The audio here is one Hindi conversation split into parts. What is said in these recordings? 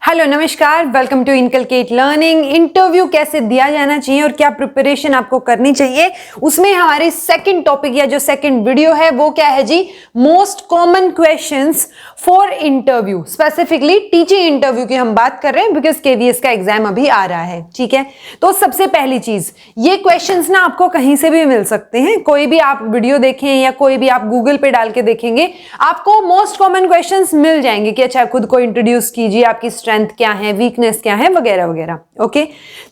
हेलो नमस्कार, welcome to inculcate learning. Interview कैसे दिया जाना चाहिए और क्या प्रिपरेशन आपको करनी चाहिए, उसमें हमारे सेकंड टॉपिक या जो सेकंड वीडियो है वो क्या है जी, most common questions for interview. Specifically teaching interview की हम बात कर रहे हैं बिकॉज केवीएस का एग्जाम अभी आ रहा है। ठीक है, तो सबसे पहली चीज, ये क्वेश्चंस ना आपको कहीं से भी मिल सकते हैं। कोई भी आप वीडियो देखें या कोई भी आप गूगल पे डाल के देखेंगे, आपको मोस्ट कॉमन क्वेश्चंस मिल जाएंगे कि अच्छा खुद को इंट्रोड्यूस कीजिए, आपकी स्ट्रेंथ क्या है, वीकनेस क्या है, वगैरह वगैरह। ओके,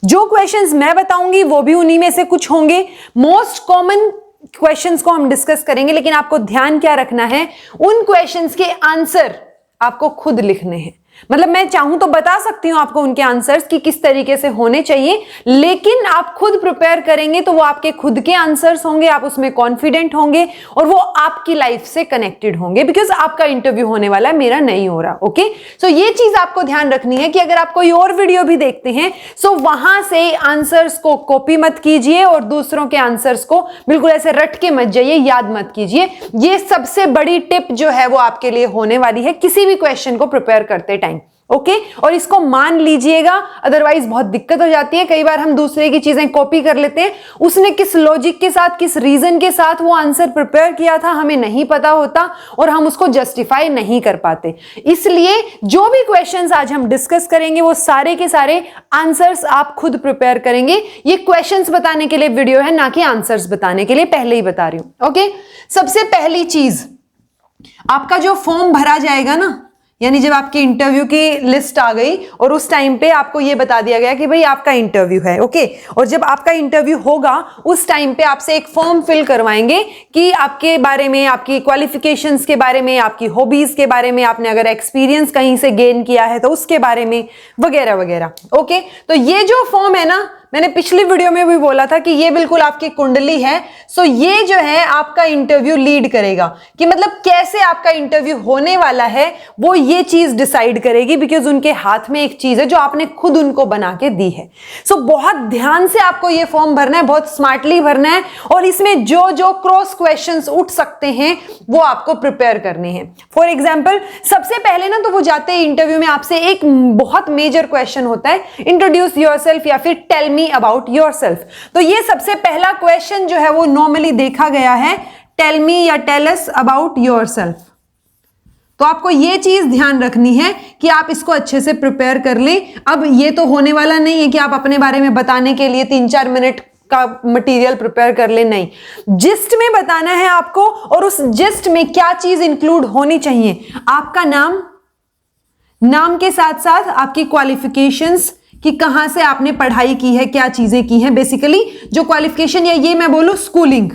जो क्वेश्चंस मैं बताऊंगी वो भी उन्हीं में से कुछ होंगे। मोस्ट कॉमन क्वेश्चंस को हम डिस्कस करेंगे, लेकिन आपको ध्यान क्या रखना है, उन क्वेश्चंस के आंसर आपको खुद लिखने हैं। मतलब मैं चाहूं तो बता सकती हूं आपको उनके आंसर्स कि किस तरीके से होने चाहिए, लेकिन आप खुद प्रिपेयर करेंगे तो वो आपके खुद के आंसर्स होंगे, आप उसमें कॉन्फिडेंट होंगे और वो आपकी लाइफ से कनेक्टेड होंगे बिकॉज आपका इंटरव्यू होने वाला है, मेरा नहीं हो रहा। ओके, सो ये चीज आपको ध्यान रखनी है कि अगर आप कोई और वीडियो भी देखते हैं सो वहां से आंसर्स को कॉपी मत कीजिए और दूसरों के आंसर्स को बिल्कुल ऐसे रट के मत जाइए, याद मत कीजिए। ये सबसे बड़ी टिप जो है वो आपके लिए होने वाली है किसी भी क्वेश्चन को प्रिपेयर करते टाइम। ओके, और इसको मान लीजिएगा, अदरवाइज बहुत दिक्कत हो जाती है। कई बार हम दूसरे की चीजें कॉपी कर लेते हैं, उसने किस लॉजिक के साथ, किस रीजन के साथ वो आंसर प्रिपेयर किया था हमें नहीं पता होता और हम उसको जस्टिफाई नहीं कर पाते। इसलिए जो भी क्वेश्चंस आज हम डिस्कस करेंगे वो सारे के सारे आंसर्स आप खुद प्रिपेयर करेंगे। ये क्वेश्चंस बताने के लिए वीडियो है, ना कि आंसर्स बताने के लिए, पहले ही बता रही हूं। ओके, सबसे पहली चीज, आपका जो फॉर्म भरा जाएगा ना, यानी जब आपकी इंटरव्यू की लिस्ट आ गई और उस टाइम पे आपको ये बता दिया गया कि भाई आपका इंटरव्यू है। ओके, और जब आपका इंटरव्यू होगा उस टाइम पे आपसे एक फॉर्म फिल करवाएंगे कि आपके बारे में, आपकी क्वालिफिकेशंस के बारे में, आपकी हॉबीज के बारे में, आपने अगर एक्सपीरियंस कहीं से गेन किया है तो उसके बारे में, वगैरह वगैरह। ओके, तो ये जो फॉर्म है ना, मैंने पिछली वीडियो में भी बोला था कि ये बिल्कुल आपकी कुंडली है। सो ये जो है आपका इंटरव्यू लीड करेगा कि मतलब कैसे आपका इंटरव्यू होने वाला है, वो ये चीज डिसाइड करेगी बिकॉज उनके हाथ में एक चीज है जो आपने खुद उनको बना के दी है। सो बहुत ध्यान से आपको ये फॉर्म भरना है, बहुत स्मार्टली भरना है और इसमें जो जो क्रॉस क्वेश्चंस उठ सकते हैं वो आपको प्रिपेयर करने हैं। फॉर एग्जाम्पल, सबसे पहले ना तो वो जाते हैं इंटरव्यू में, आपसे एक बहुत मेजर क्वेश्चन होता है, इंट्रोड्यूस योरसेल्फ या फिर टेल मी अबाउट योरसेल्फ। तो ये सबसे पहला क्वेश्चन जो है वो नॉर्मली देखा गया है, टेल मी या टेल अस अबाउट योरसेल्फ। तो आपको ये चीज ध्यान रखनी है कि आप इसको अच्छे से प्रिपेयर कर लें। अब ये तो होने वाला नहीं है कि आप अपने बारे में बताने के लिए 3-4 मिनट का मटेरियल प्रिपेयर कर ले, नहीं, जिस्ट में बताना है आपको और उस जिस्ट में क्या चीज इंक्लूड होनी चाहिए, आपका नाम, नाम के साथ साथ आपकी क्वालिफिकेशंस कि कहां से आपने पढ़ाई की है, क्या चीजें की हैं, बेसिकली जो क्वालिफिकेशन, या ये मैं बोलूं स्कूलिंग,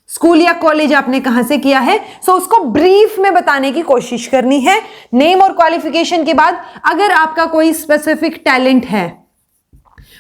स्कूल या कॉलेज आपने कहां से किया है, सो उसको ब्रीफ में बताने की कोशिश करनी है। नेम और क्वालिफिकेशन के बाद अगर आपका कोई स्पेसिफिक टैलेंट है,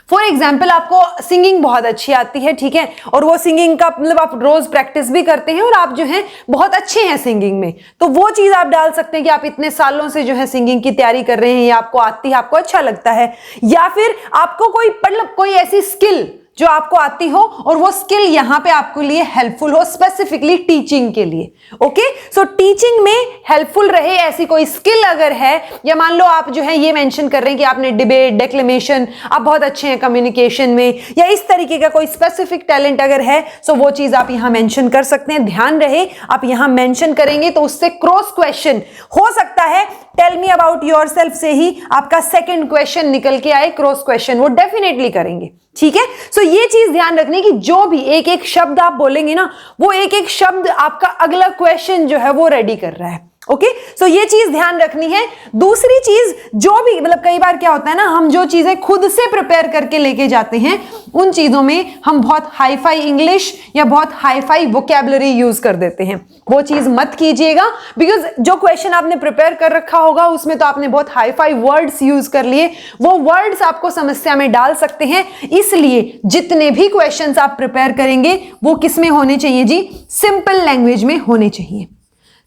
फॉर एग्जाम्पल आपको सिंगिंग बहुत अच्छी आती है, ठीक है, और वो सिंगिंग का मतलब आप रोज प्रैक्टिस भी करते हैं और आप जो है बहुत अच्छे हैं सिंगिंग में, तो वो चीज आप डाल सकते हैं कि आप इतने सालों से जो है सिंगिंग की तैयारी कर रहे हैं, या आपको आती है, आपको अच्छा लगता है, या फिर आपको कोई मतलब कोई ऐसी स्किल जो आपको आती हो और वो स्किल यहां पे आपके लिए हेल्पफुल हो, स्पेसिफिकली टीचिंग के लिए। ओके, सो टीचिंग में हेल्पफुल रहे ऐसी कोई स्किल अगर है, या मान लो आप जो है ये मेंशन कर रहे हैं कि आपने डिबेट, डेक्लेमेशन, आप बहुत अच्छे हैं कम्युनिकेशन में, या इस तरीके का कोई स्पेसिफिक टैलेंट अगर है, सो वो चीज आप यहां मेंशन कर सकते हैं। ध्यान रहे आप यहां मेंशन करेंगे तो उससे क्रॉस क्वेश्चन हो सकता है, टेल मी अबाउट योरसेल्फ से ही आपका सेकंड क्वेश्चन निकल के आए, क्रॉस क्वेश्चन वो डेफिनेटली करेंगे। ठीक है, सो ये चीज ध्यान रखनी कि जो भी एक एक शब्द आप बोलेंगे ना, वो एक एक शब्द आपका अगला क्वेश्चन जो है वो रेडी कर रहा है। ओके, सो ये चीज ध्यान रखनी है। दूसरी चीज, जो भी मतलब कई बार क्या होता है ना, हम जो चीजें खुद से प्रिपेयर करके लेके जाते हैं उन चीजों में हम बहुत हाई फाई इंग्लिश या बहुत हाई फाई वोकैबुलरी यूज कर देते हैं। वो चीज मत कीजिएगा बिकॉज जो क्वेश्चन आपने प्रिपेयर कर रखा होगा उसमें तो आपने बहुत हाई फाई वर्ड्स यूज कर लिए, वो वर्ड्स आपको समस्या में डाल सकते हैं। इसलिए जितने भी क्वेश्चंस आप प्रिपेयर करेंगे वो किस में होने चाहिए जी, सिंपल लैंग्वेज में होने चाहिए।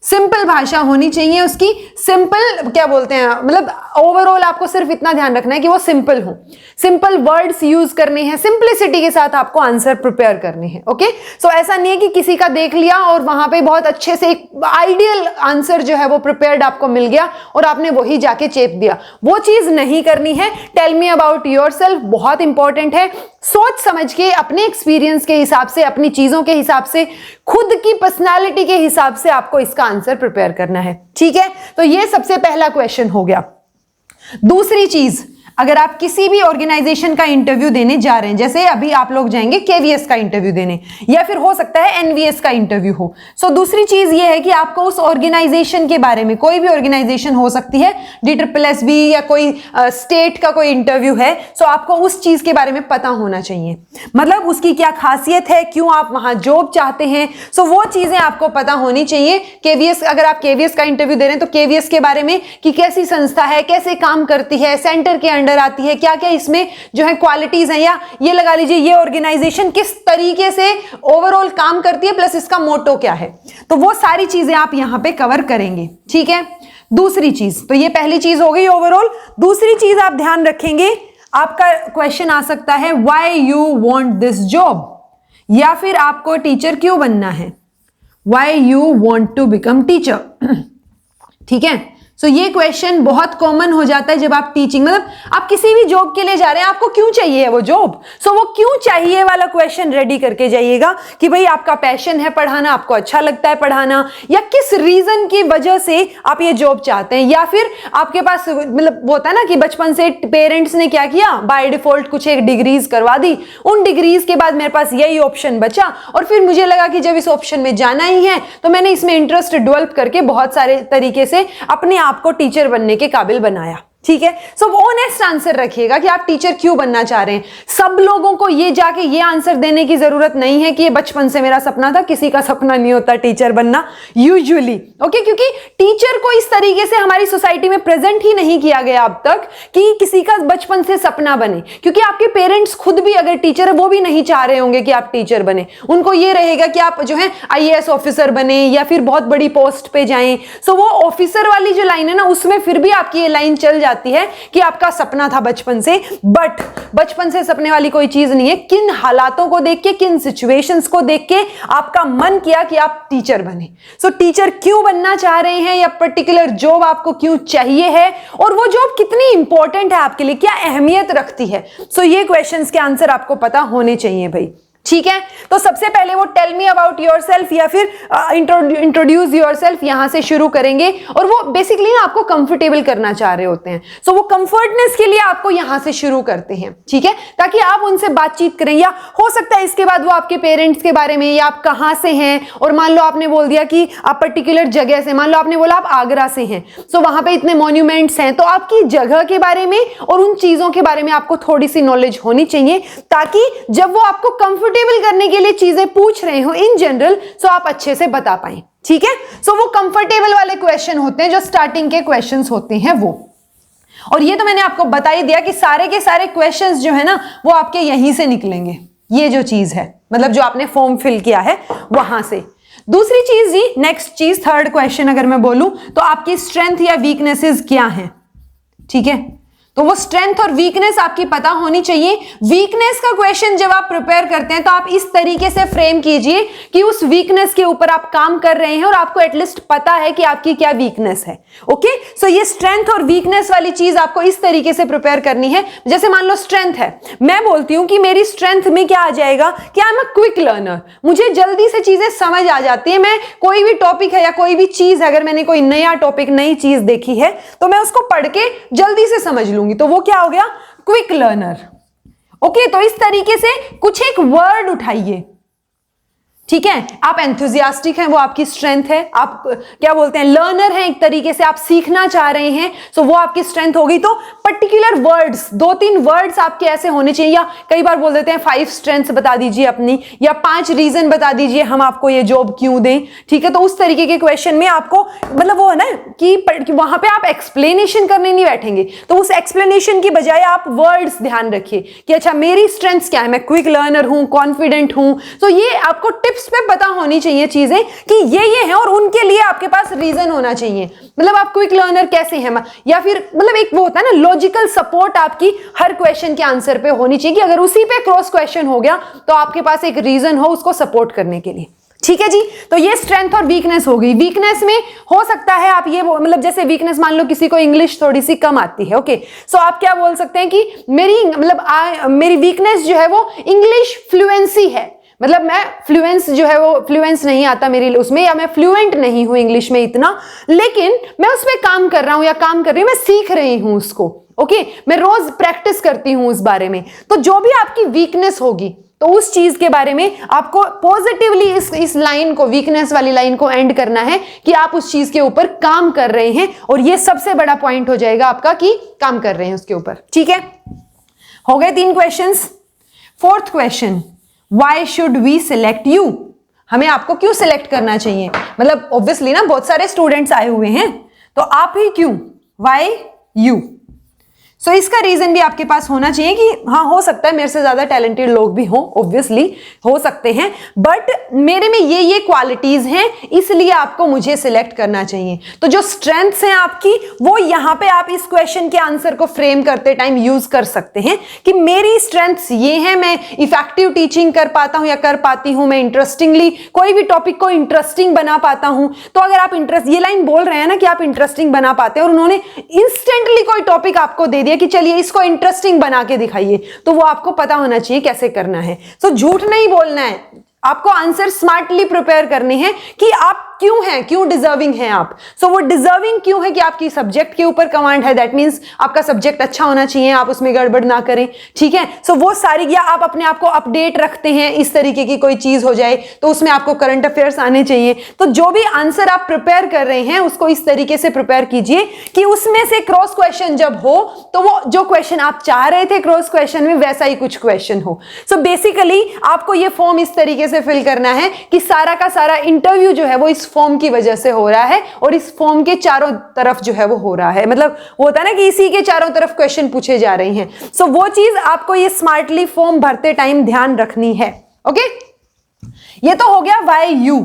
सिंपल भाषा होनी चाहिए उसकी, सिंपल क्या बोलते हैं, मतलब ओवरऑल आपको सिर्फ इतना ध्यान रखना है कि वो सिंपल हो, सिंपल वर्ड्स यूज करने हैं, सिंपलिसिटी के साथ आपको आंसर प्रिपेयर करने हैं। ओके, सो ऐसा नहीं है कि किसी का देख लिया और वहां पे बहुत अच्छे से एक आइडियल आंसर जो है वो प्रिपेयर्ड आपको मिल गया और आपने वही जाके चेप दिया, वो चीज नहीं करनी है। टेल मी अबाउट योरसेल्फ बहुत इंपॉर्टेंट है, सोच समझ के अपने एक्सपीरियंस के हिसाब से, अपनी चीजों के हिसाब से, खुद की पर्सनालिटी के हिसाब से आपको इसका आंसर प्रिपेयर करना है। ठीक है, तो ये सबसे पहला क्वेश्चन हो गया। दूसरी चीज, अगर आप किसी भी ऑर्गेनाइजेशन का इंटरव्यू देने जा रहे हैं, जैसे अभी आप लोग जाएंगे केवीएस का इंटरव्यू देने या फिर हो सकता है एनवीएस का इंटरव्यू हो, सो दूसरी चीज ये है कि आपको उस ऑर्गेनाइजेशन के बारे में, कोई भी ऑर्गेनाइजेशन हो सकती है, DSSB या कोई स्टेट का कोई इंटरव्यू है, सो आपको उस चीज के बारे में पता होना चाहिए, मतलब उसकी क्या खासियत है, क्यों आप वहां जॉब चाहते हैं, सो वो चीजें आपको पता होनी चाहिए। केवीएस, अगर आप केवीएस का इंटरव्यू दे रहे हैं तो केवीएस के बारे में कि कैसी संस्था है, कैसे काम करती है, सेंटर के अंडर आती है, क्या क्या इसमें जो है क्वालिटीज हैं, या ये लगा लीजिए ये ऑर्गेनाइजेशन किस तरीके से ओवरऑल काम करती है, प्लस इसका मोटो क्या है, तो वो सारी चीजें आप यहां पे कवर करेंगे। ठीक है, दूसरी चीज, तो ये पहली चीज हो गई ओवरऑल। दूसरी चीज आप ध्यान रखेंगे, आपका क्वेश्चन आ सकता है why you want this job, या फिर आपको टीचर क्यों बनना है, why you want to become teacher. ठीक है, सो ये क्वेश्चन बहुत कॉमन हो जाता है जब आप टीचिंग, मतलब आप किसी भी जॉब के लिए जा रहे हैं, आपको क्यों चाहिए है वो जॉब, सो वो क्यों चाहिए वाला क्वेश्चन रेडी करके जाइएगा कि भाई आपका पैशन है पढ़ाना, आपको अच्छा लगता है पढ़ाना, या किस रीजन की वजह से आप ये जॉब चाहते हैं, या फिर आपके पास मतलब होता है ना कि बचपन से पेरेंट्स ने क्या किया, बाय डिफॉल्ट कुछ एक डिग्रीज करवा दी, उन डिग्रीज के बाद मेरे पास यही ऑप्शन बचा और फिर मुझे लगा कि जब इस ऑप्शन में जाना ही है तो मैंने इसमें इंटरेस्ट डेवलप करके बहुत सारे तरीके से अपने आपको टीचर बनने के काबिल बनाया। ठीक है, सो ऑनेस्ट आंसर रखिएगा कि आप टीचर क्यों बनना चाह रहे हैं। सब लोगों को ये जाके ये आंसर देने की जरूरत नहीं है कि ये बचपन से मेरा सपना था, किसी का सपना नहीं होता टीचर बनना यूजुअली। ओके, क्योंकि टीचर को इस तरीके से हमारी सोसाइटी में प्रेजेंट ही नहीं किया गया अब तक कि किसी का बचपन से सपना बने, क्योंकि आपके पेरेंट्स खुद भी अगर टीचर है वो भी नहीं चाह रहे होंगे कि आप टीचर बने, उनको ये रहेगा कि आप जो है IAS ऑफिसर बने या फिर बहुत बड़ी पोस्ट पे जाएं। सो वो ऑफिसर वाली जो लाइन है ना, उसमें फिर भी आपकी ये लाइन चल जाती है कि आपका सपना था बचपन से, बट बचपन से सपने वाली कोई चीज नहीं है। किन हालातों को देख के, किन सिचुएशंस को देख के आपका मन किया कि आप टीचर बने। सो टीचर क्यों बनना चाह रहे हैं, या पर्टिकुलर जॉब आपको क्यों चाहिए है, और वो जॉब कितनी इंपॉर्टेंट है आपके लिए, क्या अहमियत रखती है। सो ये क्वेश्चंस के आंसर आपको पता होने चाहिए भाई। ठीक है, तो सबसे पहले वो टेल मी अबाउट योरसेल्फ या फिर इंट्रोड्यूस योरसेल्फ यहां से शुरू करेंगे, और वो बेसिकली ना आपको कंफर्टेबल करना चाह रहे होते हैं। सो वो कंफर्टनेस के लिए आपको यहां से शुरू करते हैं। ठीक है, ताकि आप उनसे बातचीत करें, या हो सकता है इसके बाद वो आपके पेरेंट्स के बारे में, या आप कहां से हैं, और मान लो आपने बोल दिया कि आप पर्टिकुलर जगह से, मान लो आपने बोला आप आगरा से हैं, सो वहां पे इतने मॉन्यूमेंट्स हैं, तो आपकी जगह के बारे में और उन चीजों के बारे में आपको थोड़ी सी नॉलेज होनी चाहिए, ताकि जब वो आपको कंफर्टेबल करने के लिए चीजें पूछ रहे हो इन जनरल, सो आप अच्छे से बता पाए। ठीक है, सो वो कंफर्टेबल वाले क्वेश्चन होते हैं जो स्टार्टिंग के क्वेश्चंस होते हैं वो। और ये तो मैंने आपको बता ही दिया कि सारे के सारे क्वेश्चंस जो है ना वो आपके यहीं से निकलेंगे, ये जो चीज है, मतलब जो आपने फॉर्म फिल किया है वहां से। दूसरी चीज जी, नेक्स्ट चीज, थर्ड क्वेश्चन अगर मैं बोलूं तो आपकी स्ट्रेंथ या वीकनेसेस क्या है। ठीक है, तो वो स्ट्रेंथ और वीकनेस आपकी पता होनी चाहिए। वीकनेस का क्वेश्चन जब आप प्रिपेयर करते हैं तो आप इस तरीके से फ्रेम कीजिए कि उस वीकनेस के ऊपर आप काम कर रहे हैं और आपको एटलीस्ट पता है कि आपकी क्या वीकनेस है। ओके, सो ये स्ट्रेंथ और वीकनेस वाली चीज आपको इस तरीके से प्रिपेयर करनी है। जैसे मान लो स्ट्रेंथ है, मैं बोलती हूं कि मेरी स्ट्रेंथ में क्या आ जाएगा कि I am a quick learner, मुझे जल्दी से चीजें समझ आ जाती है। मैं कोई भी टॉपिक है या कोई भी चीज है, अगर मैंने कोई नया टॉपिक, नई चीज देखी है तो मैं उसको पढ़ के जल्दी से समझ लूंगी, तो वो क्या हो गया, क्विक लर्नर। ओके, तो इस तरीके से कुछ एक वर्ड उठाइए। ठीक है, आप एंथुजियास्टिक हैं, वो आपकी स्ट्रेंथ है। आप क्या बोलते हैं, लर्नर हैं, एक तरीके से आप सीखना चाह रहे हैं, सो वो आपकी स्ट्रेंथ होगी। तो पर्टिकुलर वर्ड्स, 2-3 वर्ड्स आपके ऐसे होने चाहिए, या कई बार बोल देते हैं 5 स्ट्रेंथ्स बता दीजिए अपनी, या 5 रीजन बता दीजिए हम आपको ये जॉब क्यों दें। ठीक है, तो उस तरीके के क्वेश्चन में आपको मतलब वो है ना कि वहां पे आप एक्सप्लेनेशन करने नहीं बैठेंगे, तो उस एक्सप्लेनेशन की बजाय आप वर्ड्स ध्यान रखिए कि अच्छा मेरी स्ट्रेंथ्स क्या है, मैं क्विक लर्नर हूं, कॉन्फिडेंट हूं। तो ये आपको टिप्स टिप्स पे पता होनी चाहिए चीजें कि ये है, और उनके लिए आपके पास रीजन होना चाहिए। मतलब आप क्विक लर्नर कैसे हैं, या फिर मतलब एक वो होता है ना लॉजिकल सपोर्ट आपकी हर क्वेश्चन के आंसर पे होनी चाहिए कि अगर उसी पे क्रॉस क्वेश्चन हो गया तो आपके पास एक रीजन हो उसको सपोर्ट करने के लिए। ठीक है जी, तो ये स्ट्रेंथ और वीकनेस हो गई। वीकनेस में हो सकता है आप ये मतलब जैसे वीकनेस मान लो किसी को इंग्लिश थोड़ी सी कम आती है, ओके, सो आप क्या बोल सकते हैं कि मेरी वीकनेस जो है वो इंग्लिश फ्लुएंसी है। मतलब मैं फ्लुएंस जो है वो फ्लुएंस नहीं आता मेरे उसमें, या मैं फ्लुएंट नहीं हूं इंग्लिश में इतना, लेकिन मैं उस पर काम कर रहा हूं या काम कर रही हूं, मैं सीख रही हूं उसको, ओके, मैं रोज प्रैक्टिस करती हूं उस बारे में। तो जो भी आपकी वीकनेस होगी तो उस चीज के बारे में आपको पॉजिटिवली इस लाइन को, वीकनेस वाली लाइन को एंड करना है कि आप उस चीज के ऊपर काम कर रहे हैं, और ये सबसे बड़ा पॉइंट हो जाएगा आपका कि काम कर रहे हैं उसके ऊपर। ठीक है, हो गए 3 questions. 4th question, why should we select you? हमें आपको क्यों सिलेक्ट करना चाहिए? मतलब ऑब्वियसली ना बहुत सारे स्टूडेंट्स आए हुए हैं, तो आप ही क्यों, व्हाई यू? सो इसका रीजन भी आपके पास होना चाहिए कि हाँ, हो सकता है मेरे से ज्यादा टैलेंटेड लोग भी हों, ऑब्वियसली हो सकते हैं, बट मेरे में ये क्वालिटीज हैं, इसलिए आपको मुझे सिलेक्ट करना चाहिए। तो जो स्ट्रेंथ्स हैं आपकी, वो यहां पे आप इस क्वेश्चन के आंसर को फ्रेम करते टाइम यूज कर सकते हैं कि मेरी स्ट्रेंथ्स ये हैं, मैं इफेक्टिव टीचिंग कर पाता हूं या कर पाती हूं, मैं इंटरेस्टिंगली कोई भी टॉपिक को इंटरेस्टिंग बना पाता हूं। तो अगर आप ये लाइन बोल रहे हैं ना कि आप इंटरेस्टिंग बना पाते हैं, और उन्होंने इंस्टेंटली कोई टॉपिक आपको दे दिया कि चलिए इसको इंटरेस्टिंग बना के दिखाइए, तो वो आपको पता होना चाहिए कैसे करना है। सो झूठ नहीं बोलना है, आपको आंसर स्मार्टली प्रिपेयर करने हैं कि आप क्यों हैं, क्यों डिजर्विंग हैं आप। सो वो डिजर्विंग क्यों है कि आपकी सब्जेक्ट के ऊपर कमांड है, दैट मींस आपका सब्जेक्ट अच्छा होना चाहिए, आप उसमें गड़बड़ ना करें। ठीक है, सो वो सारी, या आप अपने आप को अपडेट रखते हैं, इस तरीके की कोई चीज हो जाए तो उसमें आपको करंट अफेयर्स आने चाहिए। तो जो भी आंसर आप प्रिपेयर कर रहे हैं उसको इस तरीके से प्रिपेयर कीजिए कि उसमें से क्रॉस क्वेश्चन जब हो तो वो जो क्वेश्चन आप चाह रहे थे क्रॉस क्वेश्चन में वैसा ही कुछ क्वेश्चन हो। सो बेसिकली आपको ये फॉर्म इस तरीके से फिल करना है कि सारा का सारा इंटरव्यू जो है वो इस फॉर्म की वजह से हो रहा है, और इस फॉर्म के चारों तरफ जो है वो हो रहा है। मतलब वो होता है ना कि इसी के चारों तरफ क्वेश्चन पूछे जा रहे हैं। सो वो चीज आपको ये स्मार्टली फॉर्म भरते टाइम ध्यान रखनी है। ओके, ये तो हो गया व्हाई यू।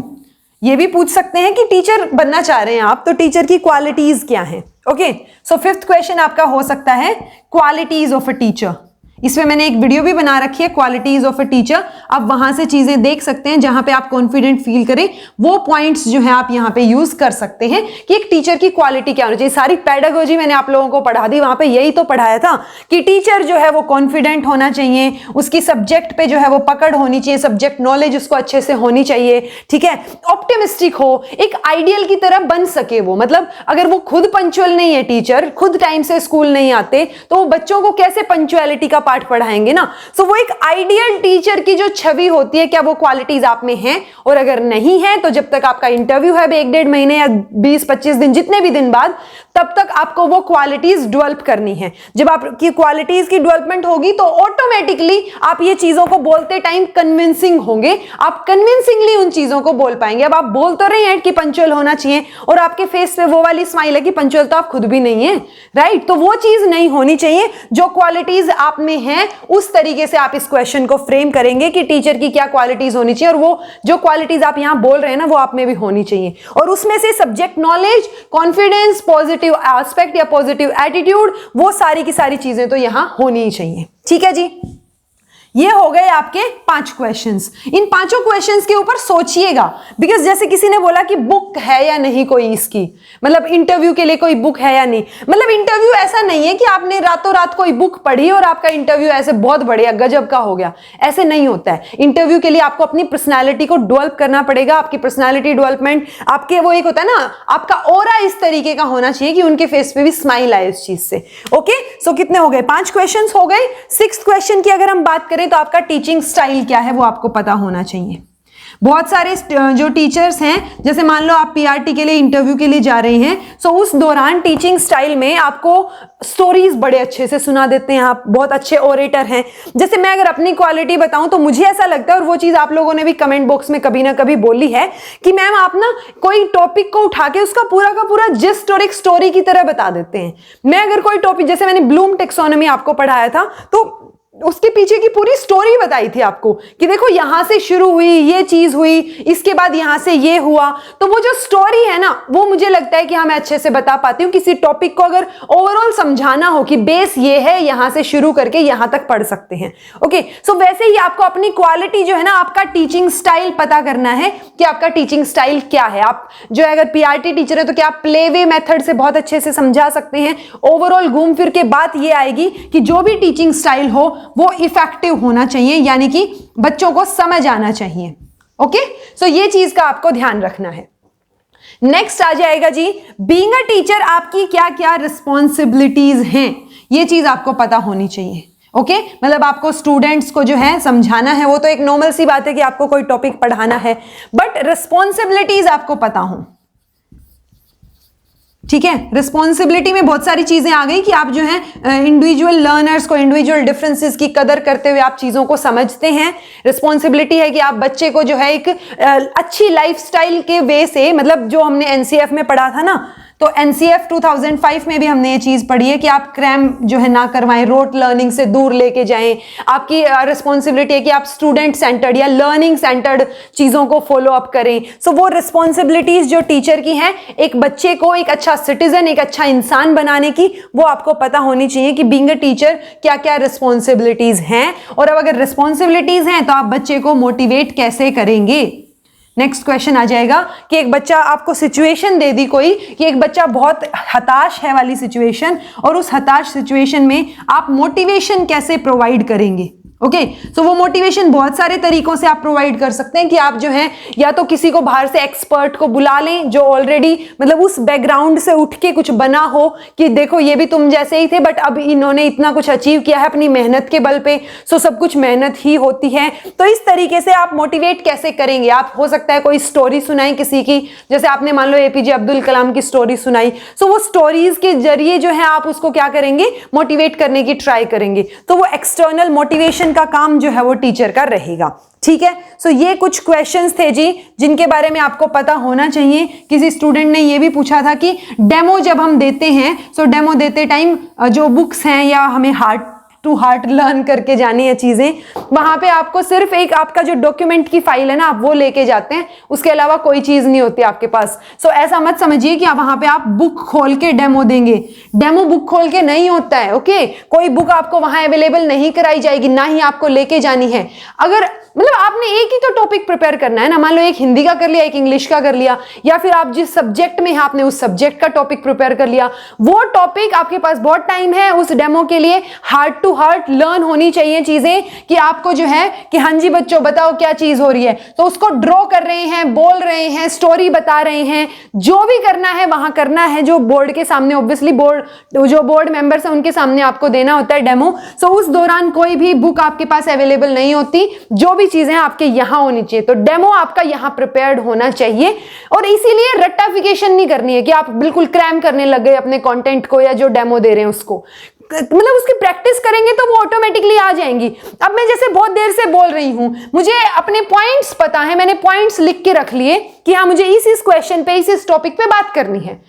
ये भी पूछ सकते हैं कि टीचर बनना चाह रहे हैं आप, तो टीचर की क्वालिटीज क्या हैं। ओके, सो 5th क्वेश्चन आपका हो सकता है क्वालिटीज ऑफ अ टीचर। इसमें मैंने एक वीडियो भी बना रखी है, क्वालिटीज ऑफ अ टीचर, आप वहां से चीजें देख सकते हैं जहां पे आप कॉन्फिडेंट फील करें। वो पॉइंट्स जो है आप यहां पे यूज कर सकते हैं कि एक टीचर की क्वालिटी क्या होनी चाहिए। सारी पेडागोजी मैंने आप लोगों को पढ़ा दी, वहां पे यही तो पढ़ाया था कि टीचर जो है वो कॉन्फिडेंट होना चाहिए, उसकी सब्जेक्ट पे जो है वो पकड़ होनी चाहिए, सब्जेक्ट नॉलेज उसको अच्छे से होनी चाहिए। ठीक है, ऑप्टिमिस्टिक हो, एक आइडियल की तरह बन सके वो। मतलब अगर वो खुद पंक्चुअल नहीं है, टीचर खुद टाइम से स्कूल नहीं आते, तो वो बच्चों को कैसे पंक्चुअलिटी का पाठ पढ़ाएंगे ना। सो वो एक आइडियल टीचर की जो छवि होती है, क्या वो क्वालिटीज आप में हैं? और अगर नहीं है तो जब तक आपका इंटरव्यू है 1-1.5 महीने या 20-25 दिन, जितने भी दिन बाद, तब तक आपको वो क्वालिटीज डेवलप करनी है। जब आपकी क्वालिटीज की डेवलपमेंट होगी तो ऑटोमेटिकली आप ये चीजों को बोलते टाइम कन्विंसिंग होंगे, आप कन्विंसिंगली उन चीजों को बोल पाएंगे। अब आप बोल तो रहे हैं कि पंक्चुअल होना चाहिए, और आपके फेस पे वो वाली स्माइल है कि पंक्चुअल तो आप खुद भी नहीं है, राइट? तो वो चीज नहीं होनी चाहिए। जो क्वालिटीज आप में है उस तरीके से आप इस क्वेश्चन को फ्रेम करेंगे कि टीचर की क्या क्वालिटीज होनी चाहिए, और वो जो क्वालिटीज आप यहां बोल रहे हैं ना वो आप में भी होनी चाहिए। और उसमें से subject knowledge, confidence, positive aspect या पॉजिटिव एटीट्यूड, वो सारी की सारी चीजें तो यहां होनी ही चाहिए। ठीक है जी, ये हो गए आपके 5 क्वेश्चंस। इन 5 क्वेश्चंस के ऊपर सोचिएगा, बिकॉज जैसे किसी ने बोला कि बुक है या नहीं कोई इसकी, मतलब इंटरव्यू के लिए कोई बुक है या नहीं। मतलब इंटरव्यू ऐसा नहीं है कि आपने रातों रात कोई बुक पढ़ी और आपका इंटरव्यू ऐसे बहुत बढ़िया गजब का हो गया, ऐसे नहीं होता है। इंटरव्यू के लिए आपको अपनी पर्सनैलिटी को डेवलप करना पड़ेगा। आपकी पर्सनैलिटी डेवलपमेंट, आपके वो एक होता है ना, आपका ऑरा इस तरीके का होना चाहिए कि उनके फेस पे भी स्माइल आए उस चीज से। ओके, सो कितने हो गए? 5 क्वेश्चंस हो गए। 6th क्वेश्चन की अगर हम बात करें तो आपका टीचिंग स्टाइल क्या है वो आपको पता होना चाहिए। बहुत सारे जो टीचर्स हैं, जैसे मान लो आप पीआरटी के लिए इंटरव्यू के लिए जा रहे हैं, सो उस दौरान टीचिंग स्टाइल में आपको स्टोरीज बड़े अच्छे से सुना देते हैं, आप बहुत अच्छे ओरेटर हैं। जैसे मैं अगर अपनी क्वालिटी बताऊं तो मुझे ऐसा लगता है, और वो चीज आप लोगों ने भी कमेंट बॉक्स में कभी ना कभी बोली है कि मैम आप ना कोई टॉपिक को उठा के उसका पूरा का पूरा जिस्ट और एक स्टोरी की तरह बता देते हैं। मैं अगर कोई टॉपिक, जैसे मैंने ब्लूम टेक्सोनॉमी आपको पढ़ाया था, तो उसके पीछे की पूरी स्टोरी बताई थी आपको कि देखो यहां से शुरू हुई, ये चीज हुई, इसके बाद यहां से ये हुआ। तो वो जो स्टोरी है ना, वो मुझे लगता है कि मैं अच्छे से बता पाती हूँ। किसी टॉपिक को अगर ओवरऑल समझाना हो कि बेस ये है, यहां से शुरू करके यहां तक पढ़ सकते हैं। ओके, सो वैसे ही आपको अपनी क्वालिटी जो है ना, आपका टीचिंग स्टाइल पता करना है कि आपका टीचिंग स्टाइल क्या है। आप जो है अगर पीआरटी टीचर है तो क्या आप प्ले वे मेथड से बहुत अच्छे से समझा सकते हैं। ओवरऑल घूम फिर के बात ये आएगी कि जो भी टीचिंग स्टाइल हो वो इफेक्टिव होना चाहिए, यानी कि बच्चों को समझ आना चाहिए। ओके, सो ये चीज का आपको ध्यान रखना है। नेक्स्ट आ जाएगा जी, बीइंग अ टीचर आपकी क्या क्या रिस्पॉन्सिबिलिटीज हैं, ये चीज आपको पता होनी चाहिए। ओके, मतलब आपको स्टूडेंट्स को जो है समझाना है, वो तो एक नॉर्मल सी बात है कि आपको कोई टॉपिक पढ़ाना है, बट रिस्पॉन्सिबिलिटीज आपको पता हो। ठीक है, रिस्पॉन्सिबिलिटी में बहुत सारी चीजें आ गई कि आप जो है इंडिविजुअल लर्नर्स को, इंडिविजुअल डिफरेंसेस की कदर करते हुए आप चीजों को समझते हैं। रिस्पॉन्सिबिलिटी है कि आप बच्चे को जो है एक अच्छी लाइफस्टाइल के वे से, मतलब जो हमने एनसीएफ में पढ़ा था ना, तो एनसीएफ 2005 में भी हमने ये चीज पढ़ी है कि आप क्रैम जो है ना करवाएं, रोट लर्निंग से दूर लेके जाएं। आपकी रिस्पॉन्सिबिलिटी है कि आप स्टूडेंट सेंटर्ड या लर्निंग सेंटर्ड चीजों को फॉलो अप करें। सो वो रिस्पॉन्सिबिलिटीज जो टीचर की हैं, एक बच्चे को एक अच्छा सिटीजन, एक अच्छा इंसान बनाने की, वो आपको पता होनी चाहिए कि बीइंग अ टीचर क्या क्या रिस्पॉन्सिबिलिटीज हैं, और अब अगर रिस्पॉन्सिबिलिटीज हैं तो आप बच्चे को मोटिवेट कैसे करेंगे। नेक्स्ट क्वेश्चन आ जाएगा कि एक बच्चा, आपको सिचुएशन दे दी कोई कि एक बच्चा बहुत हताश है वाली सिचुएशन, और उस हताश सिचुएशन में आप मोटिवेशन कैसे प्रोवाइड करेंगे। ओके, सो वो मोटिवेशन बहुत सारे तरीकों से आप प्रोवाइड कर सकते हैं कि आप जो है या तो किसी को बाहर से एक्सपर्ट को बुला लें जो ऑलरेडी मतलब उस बैकग्राउंड से उठ के कुछ बना हो कि देखो ये भी तुम जैसे ही थे, बट अब इन्होंने इतना कुछ अचीव किया है अपनी मेहनत के बल पे, सो सब कुछ मेहनत ही होती है। तो इस तरीके से आप मोटिवेट कैसे करेंगे। आप हो सकता है कोई स्टोरी सुनाई किसी की, जैसे आपने मान लो एपीजे अब्दुल कलाम की स्टोरी सुनाई, सो वो स्टोरीज के जरिए जो है आप उसको क्या करेंगे, मोटिवेट करने की ट्राई करेंगे। तो वो एक्सटर्नल मोटिवेशन का काम जो है वो टीचर का रहेगा। ठीक है, सो ये कुछ क्वेश्चंस थे जी जिनके बारे में आपको पता होना चाहिए। किसी स्टूडेंट ने ये भी पूछा था कि डेमो जब हम देते हैं, सो डेमो देते टाइम जो बुक्स हैं या हमें हार्ट टू हार्ट लर्न करके जानी है चीजें, वहां पे आपको सिर्फ एक आपका जो डॉक्यूमेंट की फाइल है ना, आप वो लेके जाते हैं, उसके अलावा कोई चीज नहीं होती आपके पास। सो ऐसा मत समझिए कि वहां पे आप बुक खोल के डेमो देंगे। डेमो बुक खोल के नहीं होता है। ओके, कोई बुक आपको वहां अवेलेबल नहीं कराई जाएगी, ना ही आपको लेके जानी है। अगर मतलब आपने एक ही तो टॉपिक प्रिपेयर करना है ना, मान लो एक हिंदी का कर लिया, एक इंग्लिश का कर लिया, या फिर आप जिस सब्जेक्ट में हैं आपने उस सब्जेक्ट का टॉपिक प्रिपेयर कर लिया, वो टॉपिक आपके पास बहुत टाइम है उस डेमो के लिए। हार्ट टू हार्ट लर्न होनी चाहिए चीजें कि आपको जो है कि हाँ जी बच्चों बताओ क्या चीज हो रही है, तो उसको ड्रॉ कर रहे हैं, बोल रहे हैं, स्टोरी बता रहे हैं, जो भी करना है वहां करना है। जो बोर्ड के सामने ऑब्वियसली जो बोर्ड मेंबर्स हैं उनके सामने आपको देना होता है डेमो। सो उस दौरान कोई भी बुक आपके पास अवेलेबल नहीं होती, जो भी चीजें आपके यहां होनी चाहिए। तो डेमो आपका यहां प्रिपेयर्ड होना चाहिए, और इसीलिए रट्टाफिकेशन नहीं करनी है कि आप बिल्कुल क्रैम करने लग गए अपने कंटेंट को या जो डेमो दे रहे हैं उसको। मतलब उसकी प्रैक्टिस करेंगे तो वो ऑटोमेटिकली आ जाएंगी। अब मैं जैसे बहुत देर से बोल रही हूं, मुझे अपने पॉइंट्स पता है, मैंने पॉइंट्स लिख के रख लिए कि हाँ मुझे इस क्वेश्चन पे इस टॉपिक पे बात करनी है।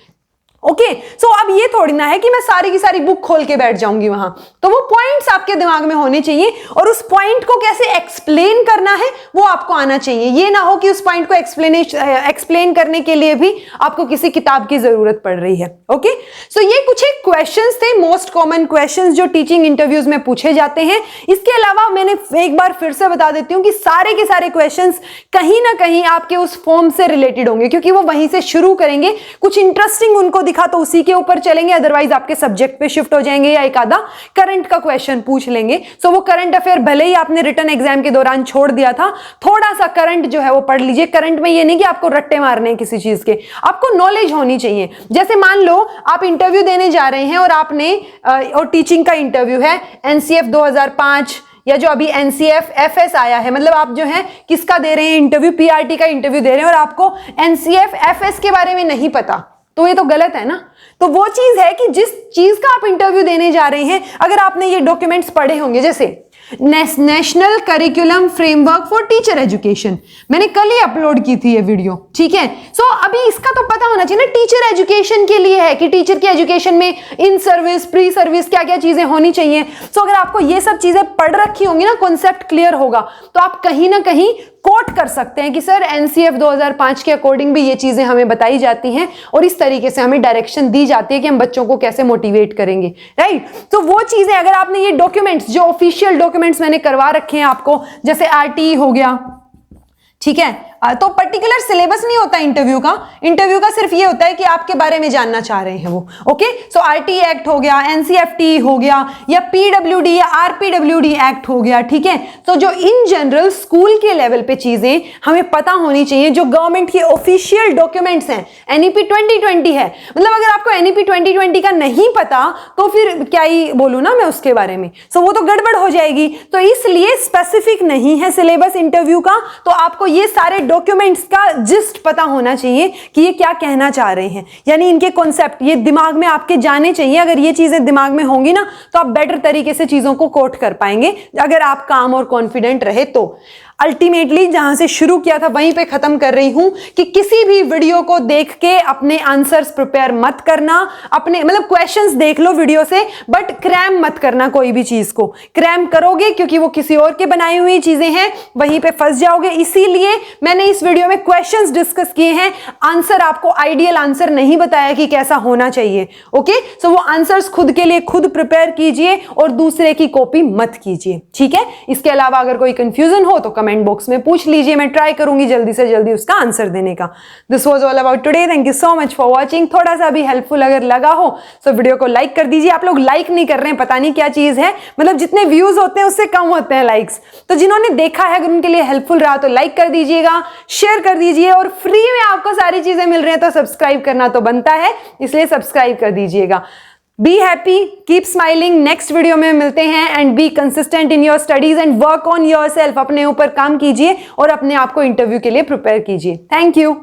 ओके, सो अब ये थोड़ी ना है कि मैं सारी की सारी बुक खोल के बैठ जाऊंगी वहां। तो वो पॉइंट्स आपके दिमाग में होने चाहिए, और उस पॉइंट को कैसे एक्सप्लेन करना है वो आपको आना चाहिए। ये ना हो कि उस पॉइंट को एक्सप्लेन करने के लिए भी आपको किसी किताब की जरूरत पड़ रही है। ओके, सो ये कुछ एक क्वेश्चंस थे, मोस्ट कॉमन क्वेश्चंस जो टीचिंग इंटरव्यूज में पूछे जाते हैं। इसके अलावा मैंने एक बार फिर से बता देती हूँ कि सारे के सारे क्वेश्चंस कहीं ना कहीं आपके उस फॉर्म से रिलेटेड होंगे, क्योंकि वो वहीं से शुरू करेंगे। कुछ इंटरेस्टिंग उनको दिखा तो उसी के ऊपर चलेंगे, अदरवाइज आपके सब्जेक्ट पे शिफ्ट हो जाएंगे या एक आधा करंट का क्वेश्चन पूछ लेंगे। सो वो करंट अफेयर भले ही आपने रिटन एग्जाम के दौरान छोड़ दिया था, थोड़ा सा करंट जो है वो पढ़ लीजिए। करंट में ये नहीं कि आपको रट्टे मारने हैं किसी चीज के, आपको नॉलेज होनी चाहिए। जैसे मान लो आप इंटरव्यू देने जा रहे हैं और आपने और टीचिंग का इंटरव्यू है, एनसीएफ 2005 या जो अभी एनसीएफ एफएस आया है, मतलब आप जो है किसका दे रहे हैं इंटरव्यू, पीआरटी का इंटरव्यू दे रहे हैं, और आपको एनसीएफ एफएस के बारे में नहीं पता। तो ये तो गलत है ना। तो वो चीज है कि जिस चीज का आप इंटरव्यू देने जा रहे हैं, अगर आपने ये डॉक्यूमेंट्स पढ़े होंगे, जैसे national curriculum framework for teacher education, मैंने कल ही अपलोड की थी ये वीडियो, ठीक है। सो अभी इसका तो पता होना चाहिए ना, टीचर एजुकेशन के लिए है कि टीचर की एजुकेशन में इन सर्विस, प्री सर्विस क्या क्या चीजें होनी चाहिए। सो अगर आपको ये सब चीजें पढ़ रखी होंगी ना, कॉन्सेप्ट क्लियर होगा, तो आप कहीं ना कहीं कोट कर सकते हैं कि सर एनसीएफ 2005 के अकॉर्डिंग भी ये चीजें हमें बताई जाती हैं और इस तरीके से हमें डायरेक्शन दी जाती है कि हम बच्चों को कैसे मोटिवेट करेंगे, राइट। तो वो चीजें अगर आपने ये डॉक्यूमेंट्स, जो ऑफिशियल डॉक्यूमेंट्स मैंने करवा रखे हैं आपको, जैसे आरटीई हो गया, ठीक है, तो पर्टिकुलर सिलेबस नहीं होता इंटरव्यू का सिर्फ ये होता है कि आपके बारे में जानना चाह रहे हैं वो, ओके। सो आरटी एक्ट हो गया, एनसीएफटी हो गया, या पीडब्ल्यूडी या आरपीडब्ल्यूडी एक्ट हो गया, ठीक है। तो जो इन जनरल स्कूल के लेवल पे चीजें हमें पता होनी चाहिए, जो गवर्नमेंट के ऑफिशियल डॉक्यूमेंट्स हैं, एनईपी 2020 है, मतलब अगर आपको एनईपी 2020 का नहीं पता तो फिर क्या ही बोलूं ना मैं उसके बारे में, सो वो तो गड़बड़ हो जाएगी। तो इसलिए स्पेसिफिक नहीं है सिलेबस इंटरव्यू का, तो आपको ये सारे डॉक्यूमेंट्स का जिस्ट पता होना चाहिए कि ये क्या कहना चाह रहे हैं, यानी इनके कॉन्सेप्ट ये दिमाग में आपके जाने चाहिए। अगर ये चीजें दिमाग में होंगी ना, तो आप बेटर तरीके से चीजों को कोट कर पाएंगे, अगर आप काम और कॉन्फिडेंट रहे तो। अल्टीमेटली जहां से शुरू किया था वहीं पे खत्म कर रही हूं कि किसी भी वीडियो को देख के अपने आंसर्स प्रिपेयर मत करना, अपने मतलब क्वेश्चंस देख लो वीडियो से, बट क्रैम मत करना कोई भी चीज को। क्रैम करोगे क्योंकि वो किसी और के बनाई हुई चीजें हैं, वहीं पे फंस जाओगे। इसीलिए मैंने इस वीडियो में क्वेश्चंस डिस्कस किए हैं, आंसर आपको आइडियल आंसर नहीं बताया कि कैसा होना चाहिए, ओके। सो वो आंसर्स खुद के लिए खुद प्रिपेयर कीजिए और दूसरे की कॉपी मत कीजिए, ठीक है। इसके अलावा अगर कोई कंफ्यूजन हो तो कमेंट बॉक्स में पूछ लीजिए, मैं ट्राई करूंगी जल्दी से जल्दी उसका आंसर देने का। This was all about today, thank you so much for watching. थोड़ा सा भी हेल्पफुल अगर लगा हो तो वीडियो को लाइक कर दीजिए। आप लोग लाइक नहीं कर रहे हैं, पता नहीं क्या चीज है, मतलब जितने व्यूज होते हैं उससे कम होते हैं लाइक्स। तो जिन्होंने देखा है अगर उनके लिए हेल्पफुल रहा तो लाइक कर दीजिएगा, शेयर कर दीजिए, और फ्री में आपको सारी चीजें मिल रही हैं तो सब्सक्राइब करना तो बनता है, इसलिए सब्सक्राइब कर दीजिएगा। Be happy, keep smiling. Next video में मिलते हैं, and be consistent in your studies and work on your self. अपने ऊपर काम कीजिए और अपने आप को इंटरव्यू के लिए प्रिपेयर कीजिए। Thank you.